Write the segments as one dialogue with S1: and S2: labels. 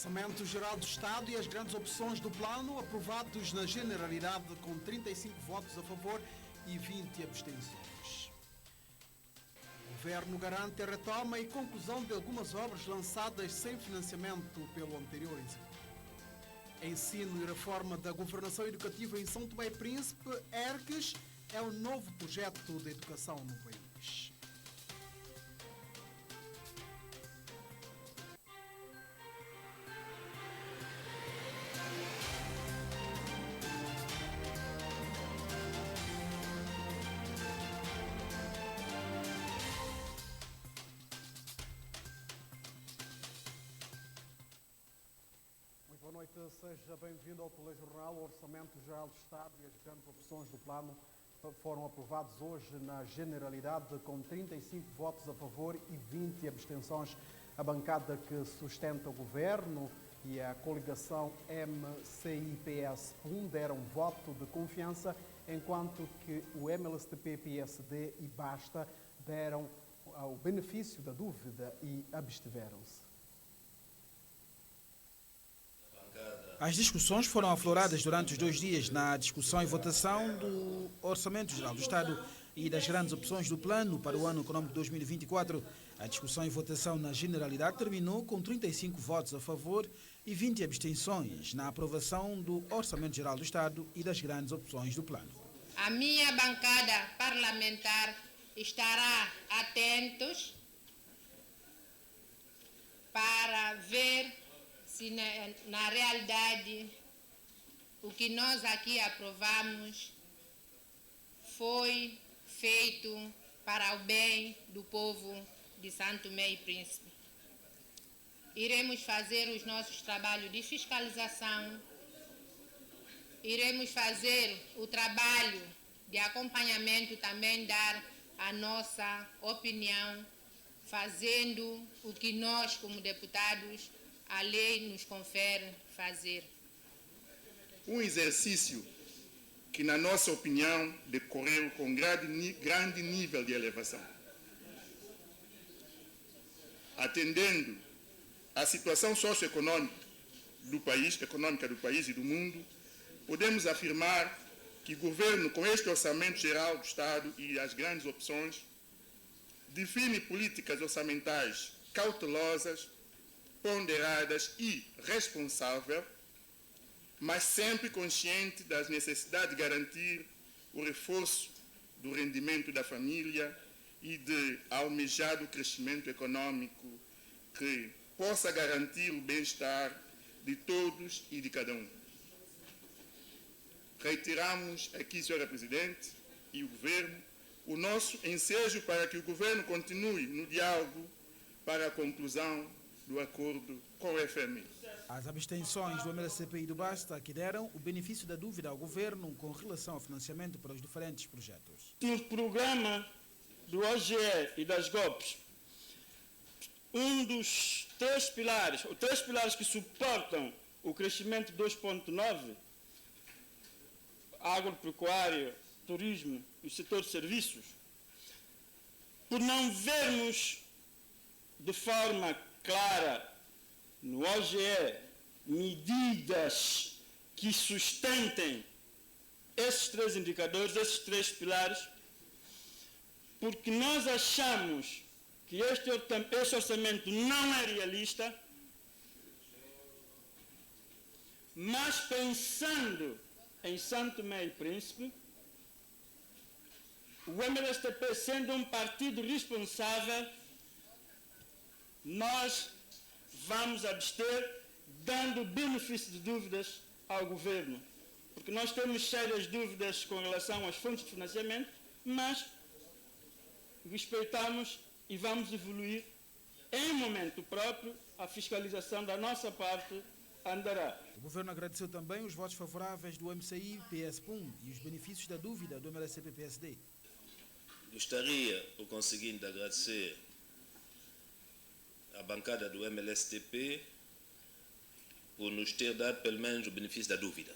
S1: Orçamento Geral do Estado e as grandes opções do plano aprovados na generalidade com 35 votos a favor e 20 abstenções. O Governo garante a retoma e conclusão de algumas obras lançadas sem financiamento pelo anterior executivo. Ensino e reforma da governação educativa em São Tomé e Príncipe, ERCES, é o novo projeto de educação no país. Boa noite, seja bem-vindo ao Telejornal. O Orçamento Geral do Estado e as grandes opções do plano foram aprovados hoje na generalidade com 35 votos a favor e 20 abstenções. A bancada que sustenta o governo e a coligação MCI-PS1 deram voto de confiança, enquanto que o MLSTP-PSD e Basta deram o benefício da dúvida e abstiveram-se.
S2: As discussões foram afloradas durante os 2 dias na discussão e votação do Orçamento Geral do Estado e das grandes opções do plano para o ano econômico 2024. A discussão e votação na generalidade terminou com 35 votos a favor e 20 abstenções na aprovação do Orçamento Geral do Estado e das grandes opções do plano.
S3: A minha bancada parlamentar estará atentos para ver se na realidade o que nós aqui aprovamos foi feito para o bem do povo de Santo Tomé e Príncipe. Iremos fazer os nossos trabalhos de fiscalização, iremos fazer o trabalho de acompanhamento, também dar a nossa opinião, fazendo o que nós, como deputados, a lei nos confere fazer.
S4: Um exercício que, na nossa opinião, decorreu com grande nível de elevação. Atendendo à situação socioeconômica do país e do mundo, podemos afirmar que o governo, com este Orçamento Geral do Estado e as grandes opções, define políticas orçamentais cautelosas, ponderadas e responsáveis, mas sempre consciente das necessidades de garantir o reforço do rendimento da família e de almejado crescimento econômico que possa garantir o bem-estar de todos e de cada um. Reiteramos aqui, Sra. Presidente, e o Governo, o nosso ensejo para que o Governo continue no diálogo para a conclusão do acordo com o FMI.
S2: As abstenções do MLSTP e do Basta que deram o benefício da dúvida ao governo com relação ao financiamento para os diferentes projetos.
S5: No programa do OGE e das GOPs, um dos 3 pilares, os 3 pilares que suportam o crescimento 2.9, agropecuária, turismo e o setor de serviços, por não vermos de forma clara no OGE medidas que sustentem esses 3 indicadores, esses 3 pilares, porque nós achamos que este orçamento não é realista, mas pensando em Santo Tomé e Príncipe, o MLSTP sendo um partido responsável, nós vamos abster, dando benefício de dúvidas ao governo, porque nós temos sérias dúvidas com relação às fontes de financiamento, mas respeitamos e vamos evoluir em momento próprio. A fiscalização da nossa parte andará.
S2: O governo agradeceu também os votos favoráveis do MCI-PS1 e os benefícios da dúvida do MLSTP-PSD.
S6: Gostaria, por conseguinte, de agradecer a bancada do MLSTP por nos ter dado pelo menos o benefício da dúvida.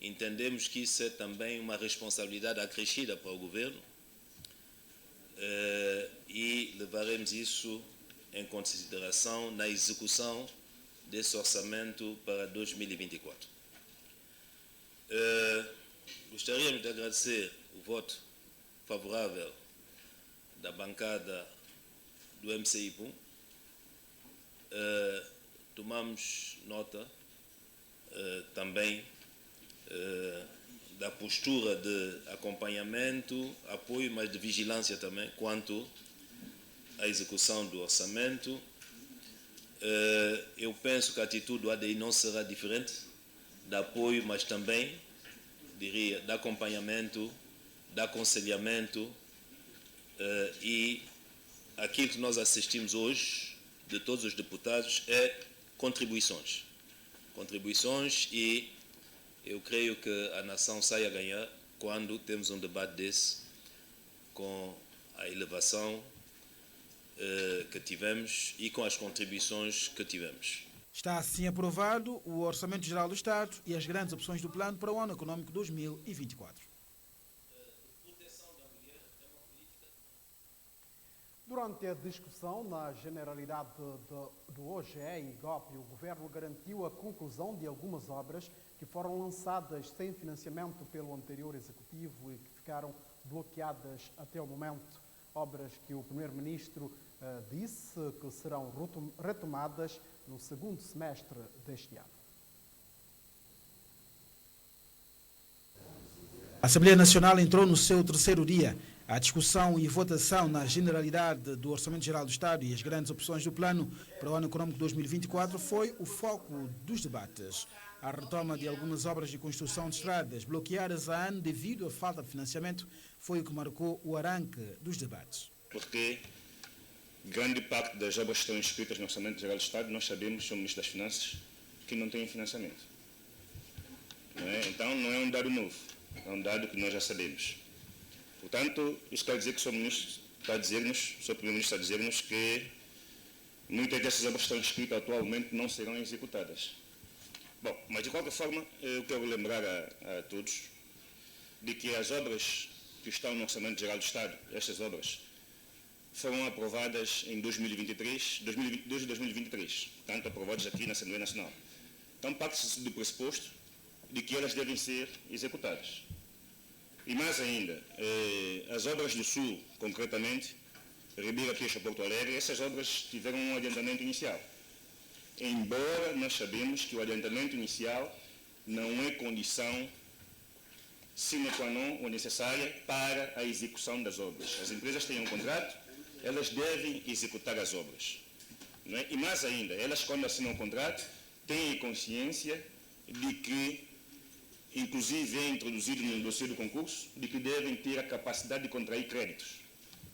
S6: Entendemos que isso é também uma responsabilidade acrescida para o governo e levaremos isso em consideração na execução desse orçamento para 2024. Gostaria de agradecer o voto favorável da bancada do MCI-PUM. Tomamos nota também da postura de acompanhamento, apoio, mas de vigilância também quanto à execução do orçamento. Eu penso que a atitude do ADI não será diferente, de apoio, mas também, diria, de acompanhamento, de aconselhamento, e aquilo que nós assistimos hoje, de todos os deputados, é contribuições. Contribuições, e eu creio que a nação sai a ganhar quando temos um debate desse, com a elevação que tivemos e com as contribuições que tivemos.
S2: Está assim aprovado o Orçamento Geral do Estado e as grandes opções do plano para o ano econômico 2024.
S1: Durante a discussão na generalidade do OGE e GOP, o Governo garantiu a conclusão de algumas obras que foram lançadas sem financiamento pelo anterior Executivo e que ficaram bloqueadas até o momento. Obras que o Primeiro-Ministro disse que serão retomadas no segundo semestre deste ano.
S2: A Assembleia Nacional entrou no seu terceiro dia. A discussão e votação na generalidade do Orçamento Geral do Estado e as grandes opções do plano para o ano econômico 2024 foi o foco dos debates. A retoma de algumas obras de construção de estradas bloqueadas há ano devido à falta de financiamento foi o que marcou o arranque dos debates.
S7: Porque grande parte das obras que estão inscritas no Orçamento Geral do Estado, nós sabemos, são Ministro das Finanças, que não têm financiamento. Não é? Então não é um dado novo, é um dado que nós já sabemos. Portanto, isso quer dizer que o Sr. Primeiro-Ministro está a dizer-nos que muitas dessas obras que estão inscritas atualmente não serão executadas. Bom, mas de qualquer forma, eu quero lembrar a todos de que as obras que estão no Orçamento Geral do Estado, estas obras, foram aprovadas em 2023, 2022 e 2023, portanto aprovadas aqui na Assembleia Nacional. Então parte-se do pressuposto de que elas devem ser executadas. E mais ainda, as obras do Sul, concretamente, Ribeira Queixa, Porto Alegre, essas obras tiveram um adiantamento inicial. Embora nós sabemos que o adiantamento inicial não é condição sine qua non ou necessária para a execução das obras. As empresas têm um contrato, elas devem executar as obras. Não é? E mais ainda, elas quando assinam o contrato, têm consciência de que, inclusive é introduzido no dossiê do concurso, de que devem ter a capacidade de contrair créditos.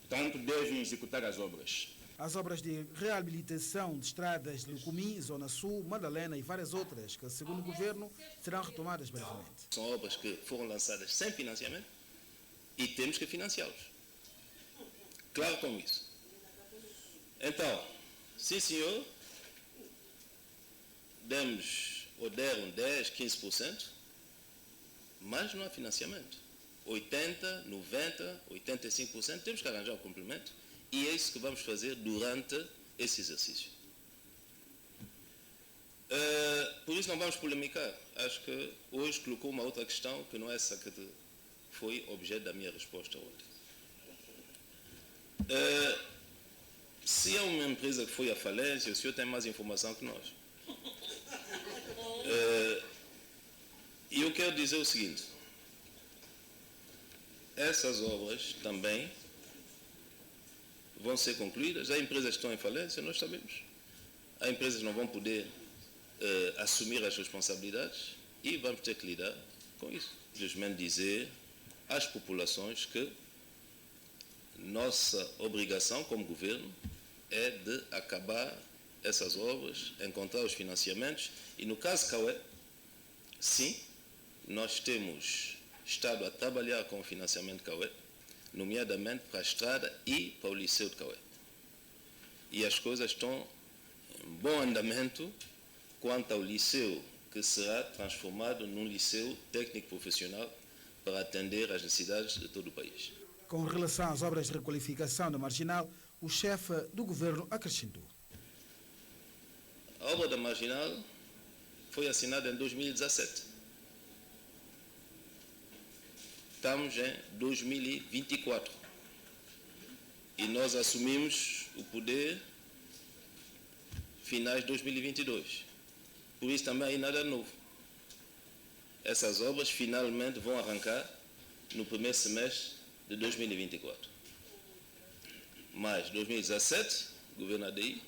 S7: Portanto, devem executar as obras.
S2: As obras de reabilitação de estradas de Lucumim, Zona Sul, Madalena e várias outras, que, segundo o Governo, serão retomadas brevemente.
S6: São obras que foram lançadas sem financiamento e temos que financiá-los. Claro com isso. Então, sim senhor, deram 10, 15%, mas não há financiamento. 80, 90, 85%, temos que arranjar o complemento. E é isso que vamos fazer durante esse exercício. Por isso não vamos polemicar. Acho que hoje colocou uma outra questão que não é essa que foi objeto da minha resposta ontem. Se é uma empresa que foi à falência, o senhor tem mais informação que nós. E eu quero dizer o seguinte. Essas obras também vão ser concluídas. Há empresas que estão em falência, nós sabemos. Há empresas que não vão poder assumir as responsabilidades e vamos ter que lidar com isso. Simplesmente dizer às populações que nossa obrigação como governo é de acabar essas obras, encontrar os financiamentos e no caso Cauê, sim, nós temos estado a trabalhar com o financiamento Cauê, nomeadamente para a estrada e para o Liceu de Cauê. E as coisas estão em bom andamento quanto ao liceu, que será transformado num liceu técnico profissional para atender às necessidades de todo o país.
S2: Com relação às obras de requalificação da Marginal, o o chefe do governo acrescentou.
S6: A obra da Marginal foi assinada em 2017. Estamos em 2024. E nós assumimos o poder finais de 2022. Por isso também aí nada novo. Essas obras finalmente vão arrancar no primeiro semestre de 2024. Mas 2017, governo ADI,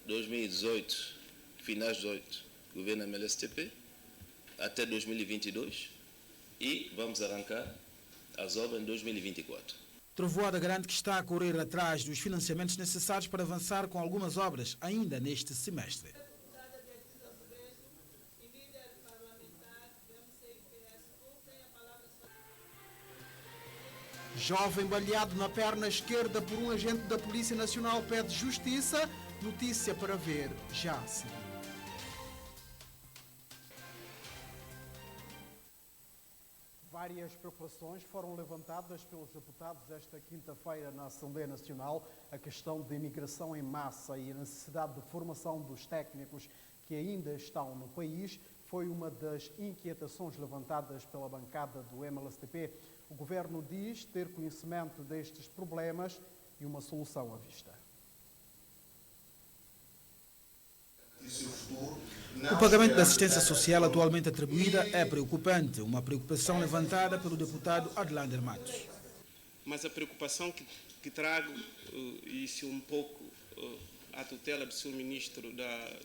S6: 2018, finais de 2018, governo MLSTP, até 2022, e vamos arrancar as obras em 2024.
S2: Trovoada garante que está a correr atrás dos financiamentos necessários para avançar com algumas obras ainda neste semestre.
S1: Jovem baleado na perna esquerda por um agente da Polícia Nacional pede justiça. Notícia para ver já a seguir. Várias preocupações foram levantadas pelos deputados esta quinta-feira na Assembleia Nacional. A questão de imigração em massa e a necessidade de formação dos técnicos que ainda estão no país foi uma das inquietações levantadas pela bancada do MLSTP. O governo diz ter conhecimento destes problemas e uma solução à vista.
S2: O pagamento da assistência social atualmente atribuída é preocupante, uma preocupação levantada pelo deputado Adlander Matos.
S8: Mas a preocupação que trago, e se um pouco à tutela do Sr. Ministro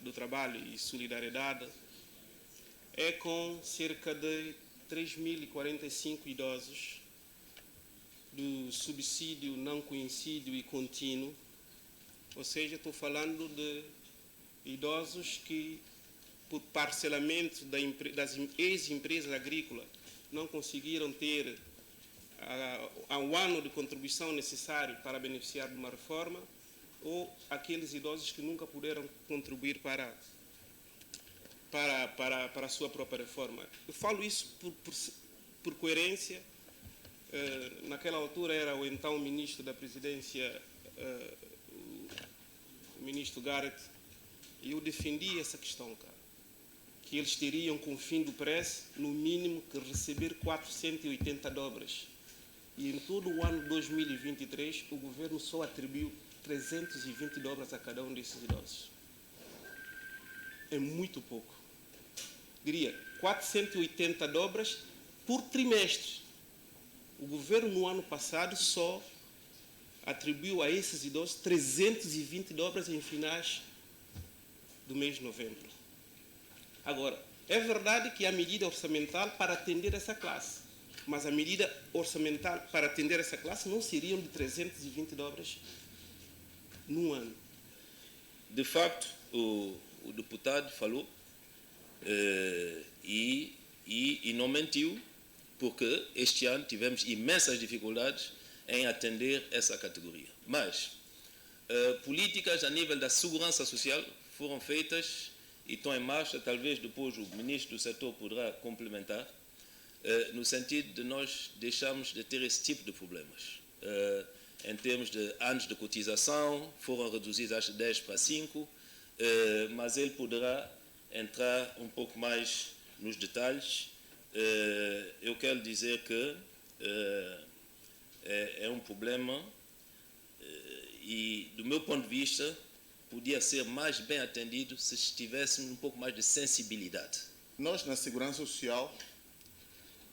S8: do Trabalho e Solidariedade, é com cerca de 3.045 idosos do subsídio não conhecido e contínuo, ou seja, estou falando de idosos que, por parcelamento das ex-empresas agrícolas, não conseguiram ter um ano de contribuição necessário para beneficiar de uma reforma, ou aqueles idosos que nunca puderam contribuir para a sua própria reforma. Eu falo isso por coerência. Naquela altura era o então ministro da Presidência, o ministro Garrett, e eu defendi essa questão, cara, que eles teriam, com o fim do preço, no mínimo que receber 480 dobras. E em todo o ano de 2023, o governo só atribuiu 320 dobras a cada um desses idosos. É muito pouco. Diria, 480 dobras por trimestre. O governo, no ano passado, só atribuiu a esses idosos 320 dobras em finais do mês de novembro. Agora, é verdade que há medida orçamental para atender essa classe, mas a medida orçamental para atender essa classe não seriam de 320 dobras num ano.
S6: De facto, o deputado falou e não mentiu, porque este ano tivemos imensas dificuldades em atender essa categoria. Mas políticas a nível da segurança social foram feitas e estão em marcha, talvez depois o ministro do setor poderá complementar, no sentido de nós deixarmos de ter esse tipo de problemas. Em termos de anos de cotização, foram reduzidos acho 10 para 5, mas ele poderá entrar um pouco mais nos detalhes. Eu quero dizer que é um problema e, do meu ponto de vista, podia ser mais bem atendido se tivéssemos um pouco mais de sensibilidade.
S4: Nós, na Segurança Social,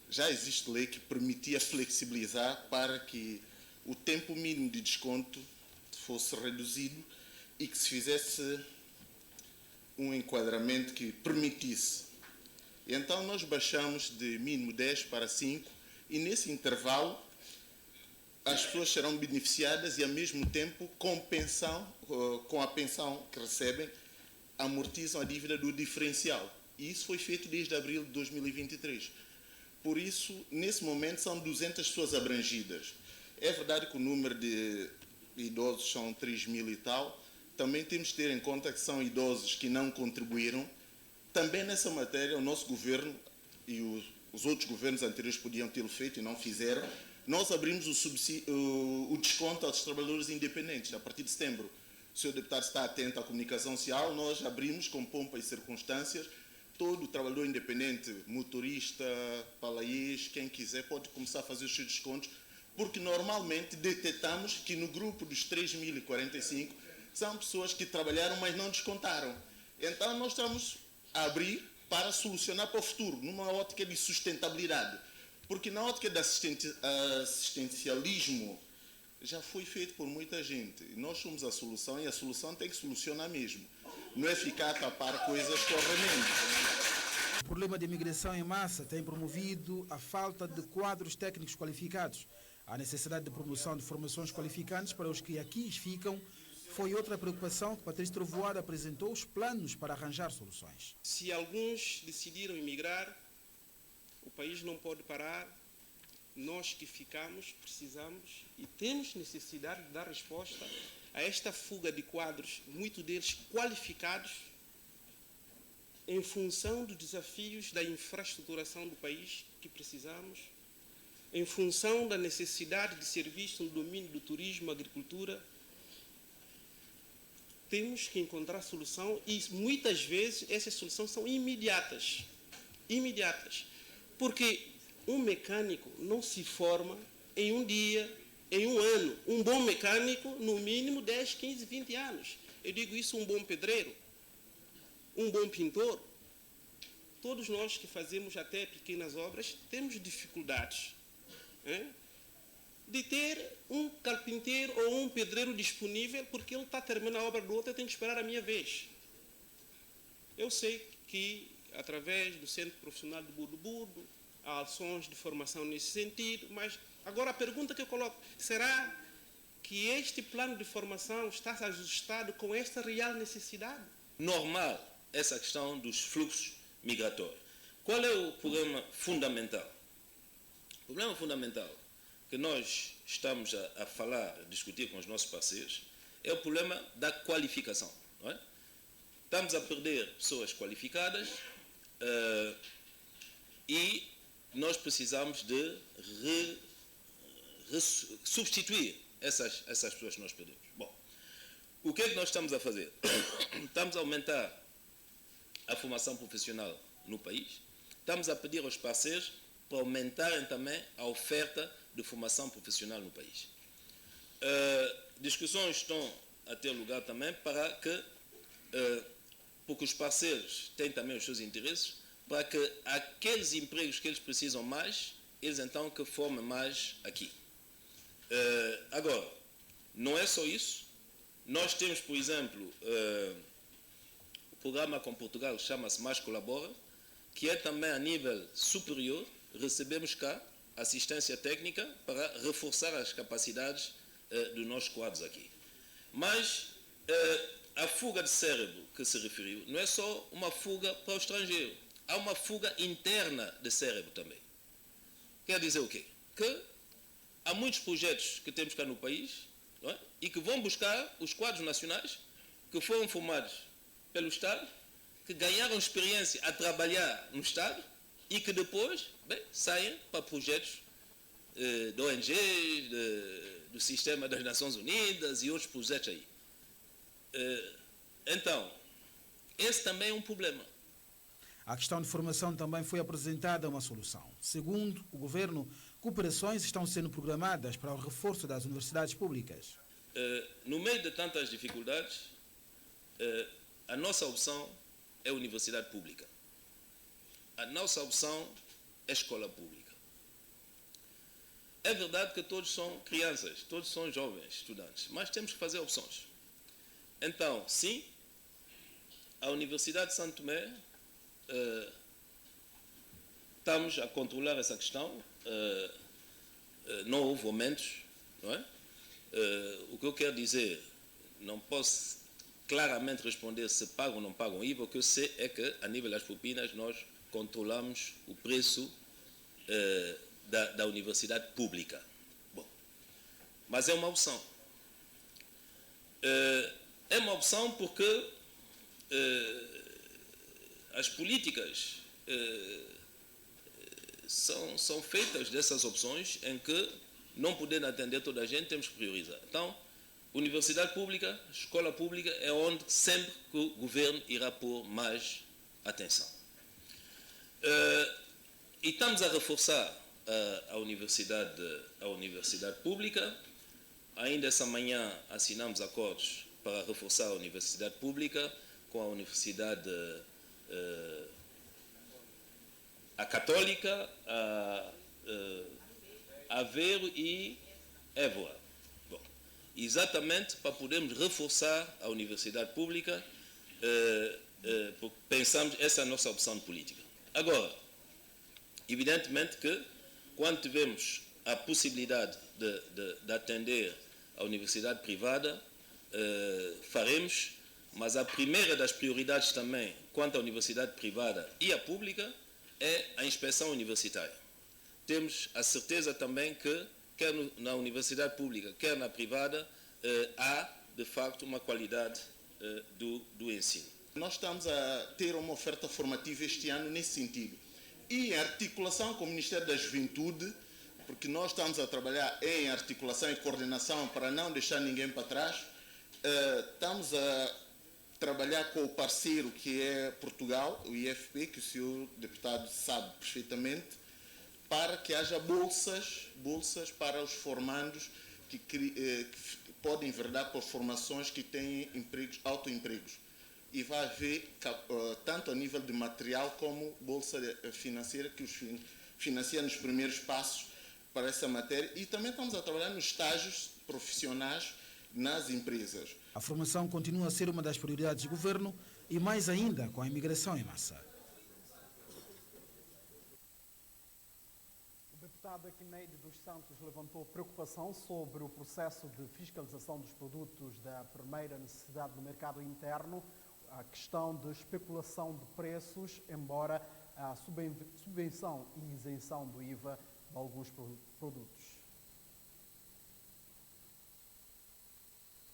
S4: já existe lei que permitia flexibilizar para que o tempo mínimo de desconto fosse reduzido e que se fizesse um enquadramento que permitisse. Então nós baixamos de mínimo 10 para 5 e nesse intervalo as pessoas serão beneficiadas e ao mesmo tempo com a pensão que recebem amortizam a dívida do diferencial. E isso foi feito desde abril de 2023. Por isso, nesse momento são 200 pessoas abrangidas. É verdade que o número de idosos são 3.000 e tal. Também temos de ter em conta que são idosos que não contribuíram. Também nessa matéria, o nosso governo e os outros governos anteriores podiam tê-lo feito e não fizeram. nós abrimos o desconto aos trabalhadores independentes a partir de setembro. O senhor deputado está atento à comunicação social, nós abrimos com pompa e circunstâncias. Todo o trabalhador independente, motorista, palaiês, quem quiser, pode começar a fazer os seus descontos, porque normalmente detectamos que no grupo dos 3.045 são pessoas que trabalharam, mas não descontaram. Então nós estamos a abrir para solucionar para o futuro, numa ótica de sustentabilidade. Porque na ótica de assistencialismo já foi feito por muita gente. Nós somos a solução e a solução tem que solucionar mesmo. Não é ficar a tapar coisas com remendo.
S2: O problema de imigração em massa tem promovido a falta de quadros técnicos qualificados. A necessidade de promoção de formações qualificantes para os que aqui ficam foi outra preocupação que Patrício Trovoada apresentou os planos para arranjar soluções.
S8: Se alguns decidiram emigrar, o país não pode parar. Nós que ficamos precisamos e temos necessidade de dar resposta a esta fuga de quadros, muitos deles qualificados, em função dos desafios da infraestruturação do país que precisamos, em função da necessidade de serviços no domínio do turismo, agricultura. Temos que encontrar solução e muitas vezes essas soluções são imediatas. Imediatas. Porque um mecânico não se forma em um dia, em um ano. Um bom mecânico, no mínimo 10, 15, 20 anos. Eu digo isso, um bom pedreiro, um bom pintor. Todos nós que fazemos até pequenas obras temos dificuldades de ter um carpinteiro ou um pedreiro disponível, porque ele está terminando a obra do outro, eu tenho que esperar a minha vez. Eu sei que, através do Centro Profissional de Budo, há ações de formação nesse sentido, mas agora a pergunta que eu coloco, será que este plano de formação está ajustado com esta real necessidade?
S6: Normal essa questão dos fluxos migratórios. Qual é o problema fundamental? O problema fundamental que nós estamos a falar, a discutir com os nossos parceiros, é o problema da qualificação. Não é? Estamos a perder pessoas qualificadas e nós precisamos de substituir essas pessoas que nós perdemos. Bom, o que é que nós estamos a fazer? Estamos a aumentar a formação profissional no país, estamos a pedir aos parceiros para aumentarem também a oferta de formação profissional no país. Discussões estão a ter lugar também para que, porque os parceiros têm também os seus interesses, para que aqueles empregos que eles precisam mais, eles então que formem mais aqui. Agora, não é só isso. Nós temos, por exemplo, o programa com Portugal chama-se Mais Colabora, que é também a nível superior, recebemos cá assistência técnica para reforçar as capacidades dos nossos quadros aqui. Mas a fuga de cérebro que se referiu não é só uma fuga para o estrangeiro, há uma fuga interna de cérebro também. Quer dizer o quê? Que há muitos projetos que temos cá no país, não é? E que vão buscar os quadros nacionais que foram formados pelo Estado, que ganharam experiência a trabalhar no Estado e que depois saem para projetos de ONGs, do Sistema das Nações Unidas e outros projetos aí. Então, esse também é um problema.
S2: A questão de formação também foi apresentada uma solução. Segundo o governo, cooperações estão sendo programadas para o reforço das universidades públicas.
S6: No meio de tantas dificuldades, a nossa opção é a universidade pública. A nossa opção é a escola pública. É verdade que todos são crianças, todos são jovens estudantes, mas temos que fazer opções. Então, sim, a Universidade de Santo Tomé, estamos a controlar essa questão, não houve aumentos, não é? O que eu quero dizer, não posso claramente responder se pagam ou não pagam IVA, o que eu sei é que, a nível das propinas, nós controlamos o preço da universidade pública. Bom, mas é uma opção. É uma opção porque as políticas são feitas dessas opções em que não podendo atender toda a gente, temos que priorizar. Então, universidade pública, escola pública é onde sempre que o governo irá pôr mais atenção. E estamos a reforçar a universidade pública. Ainda essa manhã assinamos acordos para reforçar a universidade pública com a Universidade a Católica, a Aveiro e Évora. Bom, exatamente para podermos reforçar a universidade pública, porque pensamos essa é a nossa opção política. Agora, evidentemente que quando tivermos a possibilidade de atender a universidade privada, faremos, mas a primeira das prioridades também quanto à universidade privada e à pública é a inspeção universitária. Temos a certeza também que, quer na universidade pública, quer na privada, há, de facto, uma qualidade do ensino.
S9: Nós estamos a ter uma oferta formativa este ano nesse sentido. E em articulação com o Ministério da Juventude, porque nós estamos a trabalhar em articulação e coordenação para não deixar ninguém para trás, estamos a trabalhar com o parceiro que é Portugal, o IFP, que o senhor deputado sabe perfeitamente, para que haja bolsas para os formandos que podem enverdar por formações que têm empregos, autoempregos. E vai haver, tanto a nível de material como bolsa financeira, que os financia nos primeiros passos para essa matéria. E também estamos a trabalhar nos estágios profissionais nas empresas.
S2: A formação continua a ser uma das prioridades do governo e mais ainda com a imigração em massa.
S10: O deputado Equineide dos Santos levantou preocupação sobre o processo de fiscalização dos produtos da primeira necessidade no mercado interno, a questão de especulação de preços, embora a subvenção e isenção do IVA de alguns produtos.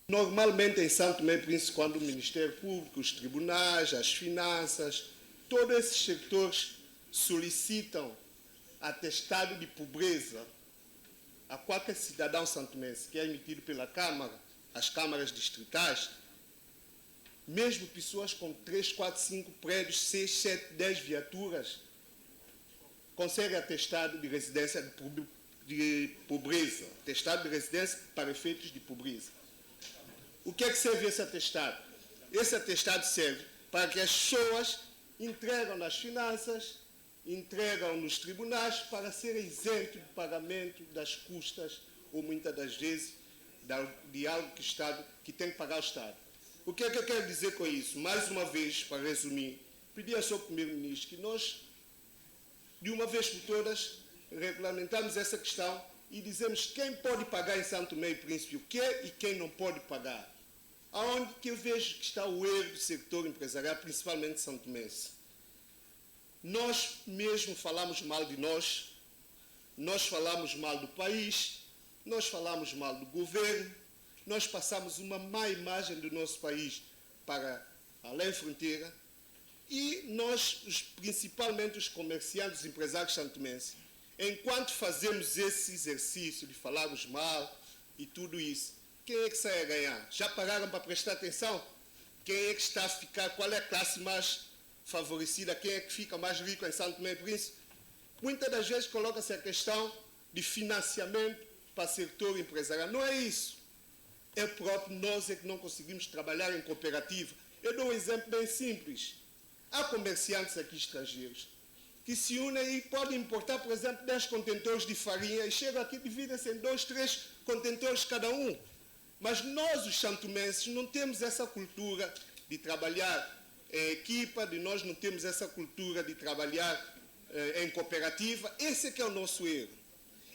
S11: Normalmente em São Tomé e Príncipe, quando o Ministério Público, os tribunais, as finanças, todos esses setores solicitam atestado de pobreza a qualquer cidadão santomense que é emitido pela Câmara, as câmaras distritais, mesmo pessoas com 3, 4, 5 prédios, 6, 7, 10 viaturas, conseguem atestado de residência de pobreza, atestado de residência para efeitos de pobreza. O que é que serve esse atestado? Esse atestado serve para que as pessoas entregam nas finanças, entregam nos tribunais para serem isentos do pagamento das custas, ou muitas das vezes, de algo que o Estado, que tem que pagar o Estado. O que é que eu quero dizer com isso? Mais uma vez, para resumir, pedir ao Sr. Primeiro-Ministro que nós, de uma vez por todas, regulamentamos essa questão e dizemos quem pode pagar em São Tomé e Príncipe o quê e quem não pode pagar. Aonde que eu vejo que está o erro do setor empresarial, principalmente São Tomense. Nós mesmo falamos mal de nós falamos mal do país, nós falamos mal do governo, nós passamos uma má imagem do nosso país para além fronteira e nós, principalmente os comerciantes, os empresários santomenses, enquanto fazemos esse exercício de falarmos mal e tudo isso, quem é que sai a ganhar? Já pararam para prestar atenção? Quem é que está a ficar? Qual é a classe mais favorecida? Quem é que fica mais rico em São Tomé e Príncipe? Muitas das vezes coloca-se a questão de financiamento para o setor empresarial. Não é isso. É próprio nós é que não conseguimos trabalhar em cooperativa. Eu dou um exemplo bem simples. Há comerciantes aqui estrangeiros que se unem e podem importar, por exemplo, 10 contentores de farinha e chegam aqui e dividem-se em 2, 3 contentores cada um. Mas nós, os santomenses, não temos essa cultura de trabalhar em equipa, nós não temos essa cultura de trabalhar em cooperativa. Esse é que é o nosso erro.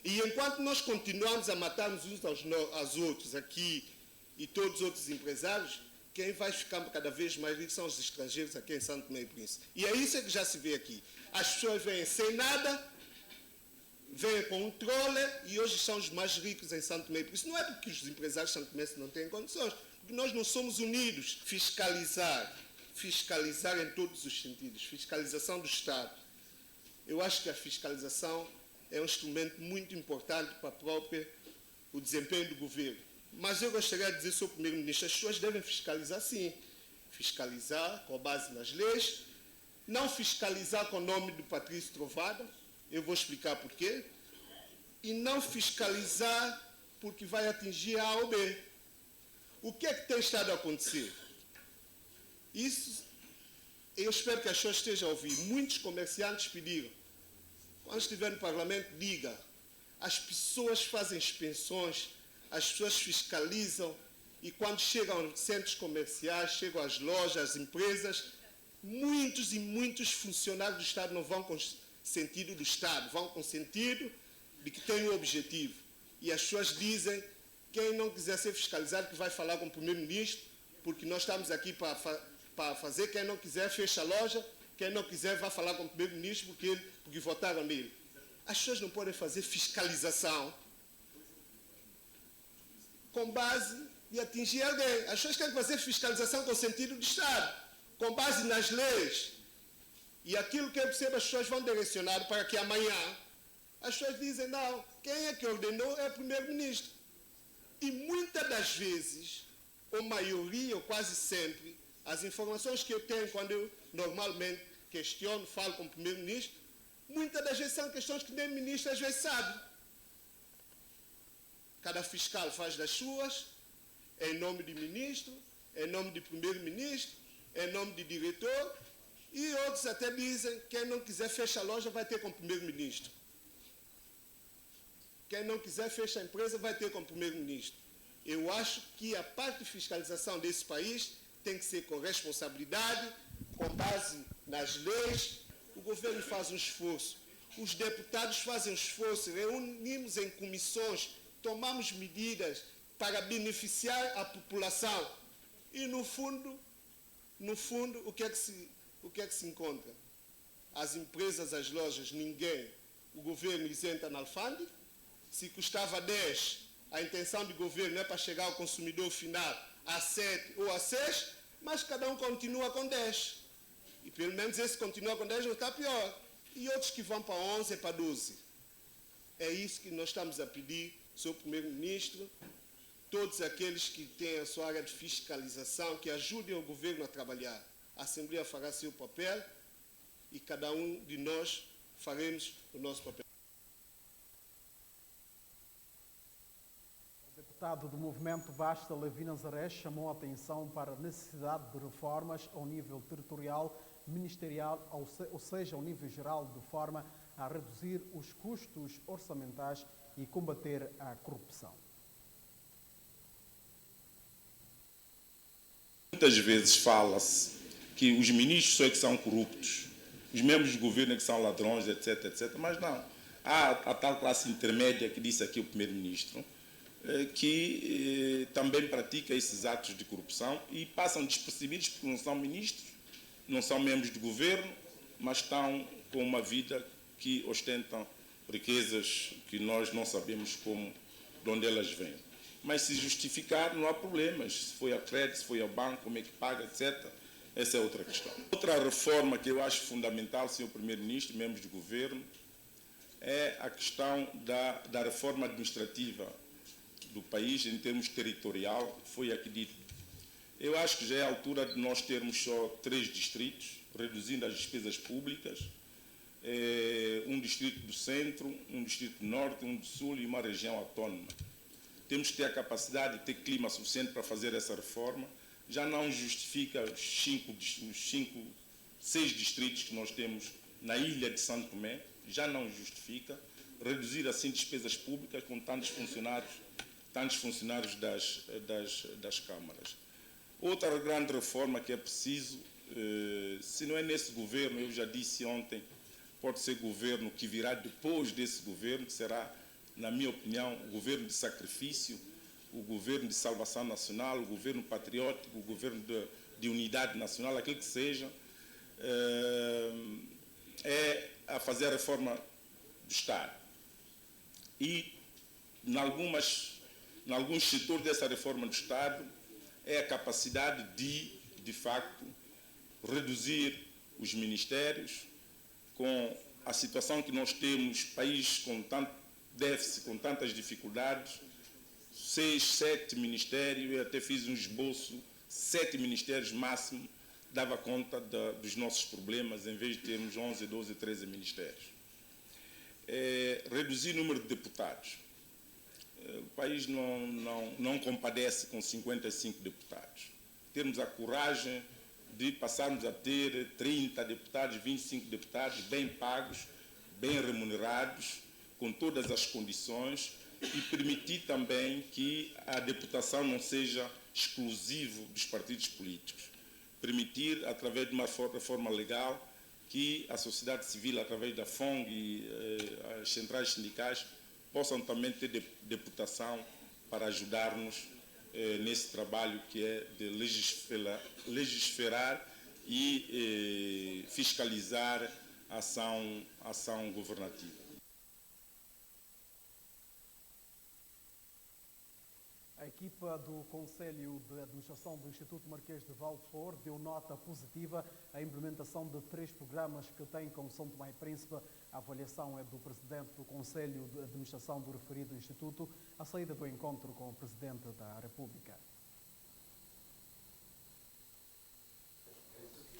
S11: E enquanto nós continuamos a matarmos uns aos outros aqui e todos os outros empresários, quem vai ficar cada vez mais rico são os estrangeiros aqui em São Tomé e Príncipe. E é isso que já se vê aqui. As pessoas vêm sem nada, vêm com um troller e hoje são os mais ricos em São Tomé e Príncipe. Não é porque os empresários santomenses não têm condições, porque nós não somos unidos. Fiscalizar em todos os sentidos, fiscalização do Estado. Eu acho que a fiscalização é um instrumento muito importante para a própria o desempenho do governo. Mas eu gostaria de dizer, Sr. Primeiro-Ministro, as pessoas devem fiscalizar sim. Fiscalizar com base nas leis, não fiscalizar com o nome do Patrício Trovada, eu vou explicar porquê, e não fiscalizar porque vai atingir A ou B. O que é que tem estado a acontecer? Isso, eu espero que as pessoas estejam a ouvir. Muitos comerciantes pediram, quando estiver no Parlamento, diga, as pessoas fazem expensões, as pessoas fiscalizam, e quando chegam aos centros comerciais, chegam às lojas, às empresas, muitos e muitos funcionários do Estado não vão com sentido do Estado, vão com sentido de que tem um objetivo. E as pessoas dizem, quem não quiser ser fiscalizado que vai falar com o Primeiro-Ministro, porque nós estamos aqui para fazer, quem não quiser fecha a loja, quem não quiser vai falar com o Primeiro-Ministro porque votaram nele. As pessoas não podem fazer fiscalização com base de atingir alguém. As pessoas querem fazer fiscalização com sentido de Estado, com base nas leis. E aquilo que eu percebo, as pessoas vão direcionar para que amanhã as pessoas dizem, não, quem é que ordenou é o Primeiro-Ministro. E muitas das vezes, ou maioria, ou quase sempre, as informações que eu tenho quando eu normalmente questiono, falo com o Primeiro-Ministro, muitas das vezes são questões que nem o Ministro às vezes sabe. Cada fiscal faz das suas, em nome do Ministro, em nome do Primeiro-Ministro, em nome do diretor, e outros até dizem, quem não quiser fecha a loja vai ter com o Primeiro-Ministro. Quem não quiser fecha a empresa vai ter com o Primeiro-Ministro. Eu acho que a parte de fiscalização desse país tem que ser com responsabilidade, com base nas leis. O governo faz um esforço, os deputados fazem um esforço, reunimos em comissões, tomamos medidas para beneficiar a população. E no fundo, o que é que se encontra? As empresas, as lojas, ninguém. O governo isenta na alfândega. Se custava 10, a intenção do governo é para chegar ao consumidor final a 7 ou a 6, mas cada um continua com 10. E pelo menos esse continua com 10 não está pior. E outros que vão para 11 para 12. É isso que nós estamos a pedir, Sr. Primeiro-Ministro, todos aqueles que têm a sua área de fiscalização, que ajudem o governo a trabalhar. A Assembleia fará seu papel e cada um de nós faremos o nosso papel.
S10: O deputado do Movimento Basta, Levi Nazaré, chamou a atenção para a necessidade de reformas ao nível territorial, ministerial, ou seja, ao nível geral, de forma a reduzir os custos orçamentais e combater a corrupção.
S12: Muitas vezes fala-se que os ministros é que são corruptos, os membros do governo é que são ladrões, etc, etc. Mas não. Há a tal classe intermédia que disse aqui o primeiro-ministro, que também pratica esses atos de corrupção e passam despercebidos porque não são ministros, não são membros do governo, mas estão com uma vida que ostentam riquezas que nós não sabemos de onde elas vêm. Mas se justificar, não há problemas. Se foi a crédito, se foi ao banco, como é que paga, etc. Essa é outra questão. Outra reforma que eu acho fundamental, Sr. Primeiro-Ministro e membros do governo, é a questão da reforma administrativa do país em termos territorial, foi aqui dito. Eu acho que já é a altura de nós termos só 3 distritos, reduzindo as despesas públicas, um distrito do centro, um distrito do norte, um do sul e uma região autónoma. Temos que ter a capacidade de ter clima suficiente para fazer essa reforma. Já não justifica os 6 distritos que nós temos na ilha de Santo Tomé, já não justifica. Reduzir assim despesas públicas com tantos funcionários das câmaras. Outra grande reforma que é preciso, se não é nesse governo, eu já disse ontem, pode ser governo que virá depois desse governo, que será, na minha opinião, o governo de sacrifício, o governo de salvação nacional, o governo patriótico, o governo de unidade nacional, aquele que seja, é a fazer a reforma do Estado. E, em alguns setores dessa reforma do Estado, é a capacidade de facto, reduzir os ministérios, com a situação que nós temos, país com tanto déficit, com tantas dificuldades, 6, 7 ministérios, eu até fiz um esboço, 7 ministérios máximo, dava conta dos nossos problemas, em vez de termos 11, 12, 13 ministérios. Reduzir o número de deputados. O país não compadece com 55 deputados. Termos a coragem de passarmos a ter 30 deputados, 25 deputados bem pagos, bem remunerados, com todas as condições, e permitir também que a deputação não seja exclusivo dos partidos políticos. Permitir, através de uma reforma legal, que a sociedade civil, através da FONG e as centrais sindicais, possam também ter deputação para ajudar-nos nesse trabalho que é de legislar e fiscalizar a ação governativa.
S10: A equipa do Conselho de Administração do Instituto Marquês de Valflor deu nota positiva à implementação de 3 programas que têm com São Tomé e Príncipe. A avaliação é do Presidente do Conselho de Administração do referido Instituto, à saída do encontro com o Presidente da República.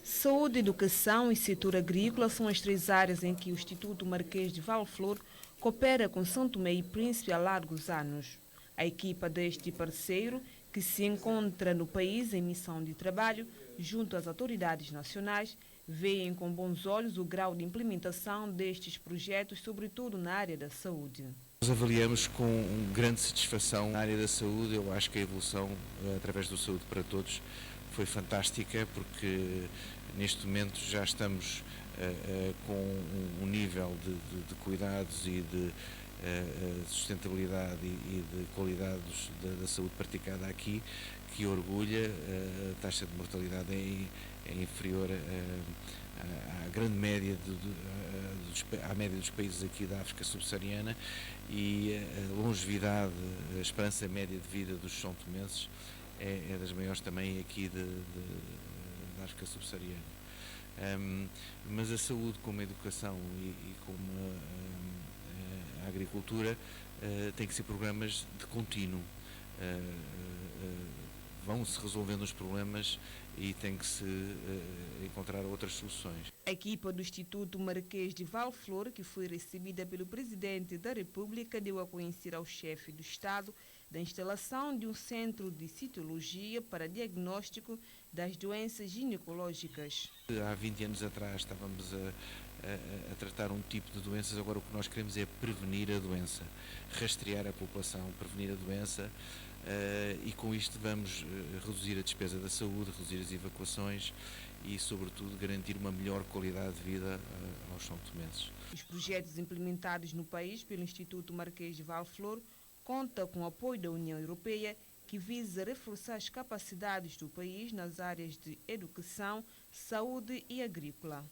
S13: Saúde, educação e setor agrícola são as 3 áreas em que o Instituto Marquês de Valflor coopera com São Tomé e Príncipe há largos anos. A equipa deste parceiro, que se encontra no país em missão de trabalho, junto às autoridades nacionais, veem com bons olhos o grau de implementação destes projetos, sobretudo na área da saúde.
S14: Nós avaliamos com grande satisfação na área da saúde. Eu acho que a evolução, através do Saúde para Todos, foi fantástica, porque neste momento já estamos com um nível de cuidados e de sustentabilidade e de qualidade da saúde praticada aqui, que orgulha. A taxa de mortalidade é inferior à grande média, à média dos países aqui da África subsaariana, e a longevidade, a esperança média de vida dos são tomenses é das maiores também aqui da África subsaariana. Mas a saúde, como a educação e como a agricultura, tem que ser programas de contínuo. Vão-se resolvendo os problemas e tem que se encontrar outras soluções.
S13: A equipa do Instituto Marquês de Valflor, que foi recebida pelo Presidente da República, deu a conhecer ao chefe do Estado da instalação de um centro de citologia para diagnóstico das doenças ginecológicas.
S14: Há 20 anos atrás estávamos a tratar um tipo de doenças, agora o que nós queremos é prevenir a doença, rastrear a população, prevenir a doença, e com isto vamos reduzir a despesa da saúde, reduzir as evacuações e, sobretudo, garantir uma melhor qualidade de vida aos são tomenses.
S13: Os projetos implementados no país pelo Instituto Marquês de Valflor contam com o apoio da União Europeia, que visa reforçar as capacidades do país nas áreas de educação, saúde e agrícola.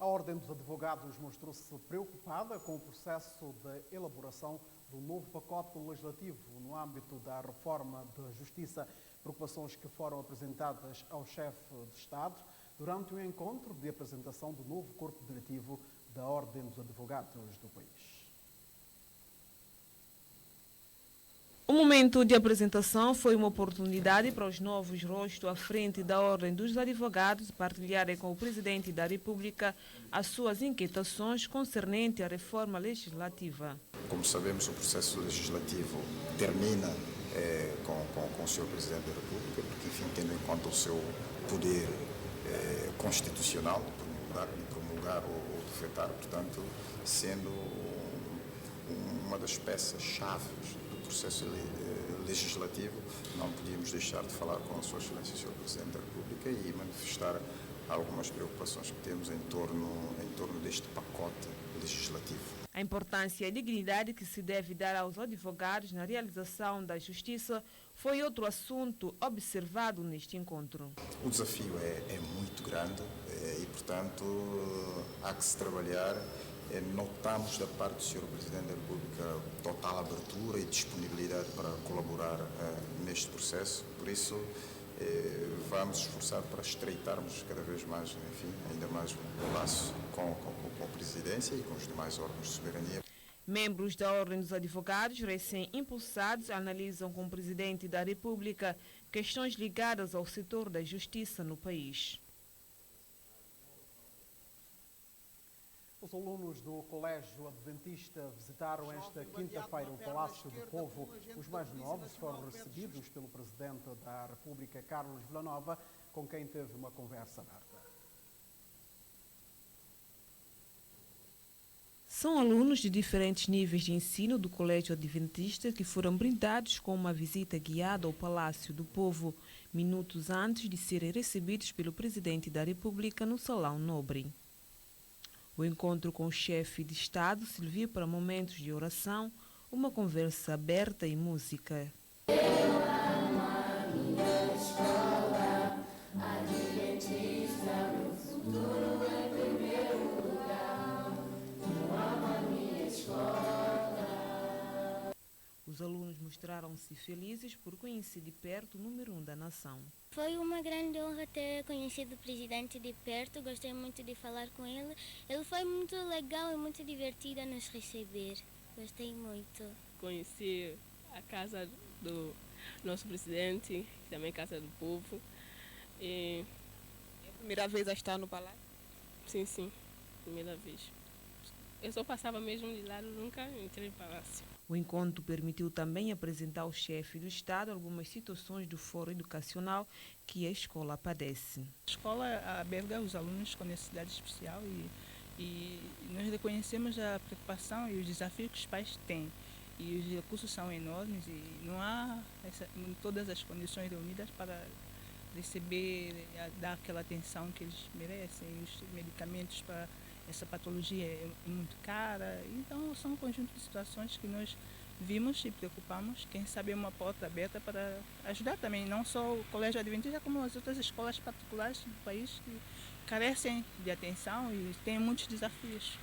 S10: A Ordem dos Advogados mostrou-se preocupada com o processo de elaboração do novo pacote legislativo no âmbito da reforma da Justiça, preocupações que foram apresentadas ao chefe de Estado durante o encontro de apresentação do novo corpo diretivo da Ordem dos Advogados do país.
S13: O momento de apresentação foi uma oportunidade para os novos rostos à frente da Ordem dos Advogados partilharem com o Presidente da República as suas inquietações concernentes à reforma legislativa.
S15: Como sabemos, o processo legislativo termina com o Sr. Presidente da República, porque, enfim, tendo em conta o seu poder constitucional de promulgar ou decretar, portanto, sendo uma das peças-chave do processo legislativo, não podíamos deixar de falar com a Sua Excelência, Sr. Presidente da República, e manifestar algumas preocupações que temos em torno deste pacote legislativo.
S13: A importância e a dignidade que se deve dar aos advogados na realização da justiça foi outro assunto observado neste encontro.
S15: O desafio é muito grande e, portanto, há que se trabalhar. Notamos da parte do Sr. Presidente da República total abertura e disponibilidade para colaborar neste processo. Por isso, vamos esforçar para estreitarmos cada vez mais, enfim, ainda mais o laço com a Presidência e com os demais órgãos de soberania.
S13: Membros da Ordem dos Advogados, recém-impulsados, analisam com o Presidente da República questões ligadas ao setor da justiça no país.
S10: Os alunos do Colégio Adventista visitaram esta quinta-feira o Palácio do Povo. Os mais novos foram recebidos pelo Presidente da República, Carlos Villanova, com quem teve uma conversa aberta.
S13: São alunos de diferentes níveis de ensino do Colégio Adventista que foram brindados com uma visita guiada ao Palácio do Povo, minutos antes de serem recebidos pelo Presidente da República no Salão Nobre. O encontro com o chefe de Estado serviu para momentos de oração, uma conversa aberta e música. Os alunos mostraram-se felizes por conhecer de perto o número 1 da nação.
S16: Foi uma grande honra ter conhecido o presidente de perto, gostei muito de falar com ele. Ele foi muito legal e muito divertido a nos receber, gostei muito.
S17: Conheci a casa do nosso presidente, também a Casa do Povo. E...
S13: É a primeira vez a estar no palácio?
S17: Sim, primeira vez. Eu só passava mesmo de lado, nunca entrei no palácio.
S13: O encontro permitiu também apresentar ao chefe do Estado algumas situações do foro educacional que a escola padece.
S18: A escola alberga os alunos com necessidade especial e nós reconhecemos a preocupação e os desafios que os pais têm. E os recursos são enormes e não há todas as condições reunidas para receber, dar aquela atenção que eles merecem. Os medicamentos para essa patologia é muito cara, então são um conjunto de situações que nós vimos e preocupamos. Quem sabe é uma porta aberta para ajudar também, não só o Colégio Adventista, como as outras escolas particulares do país que carecem de atenção e têm muitos desafios.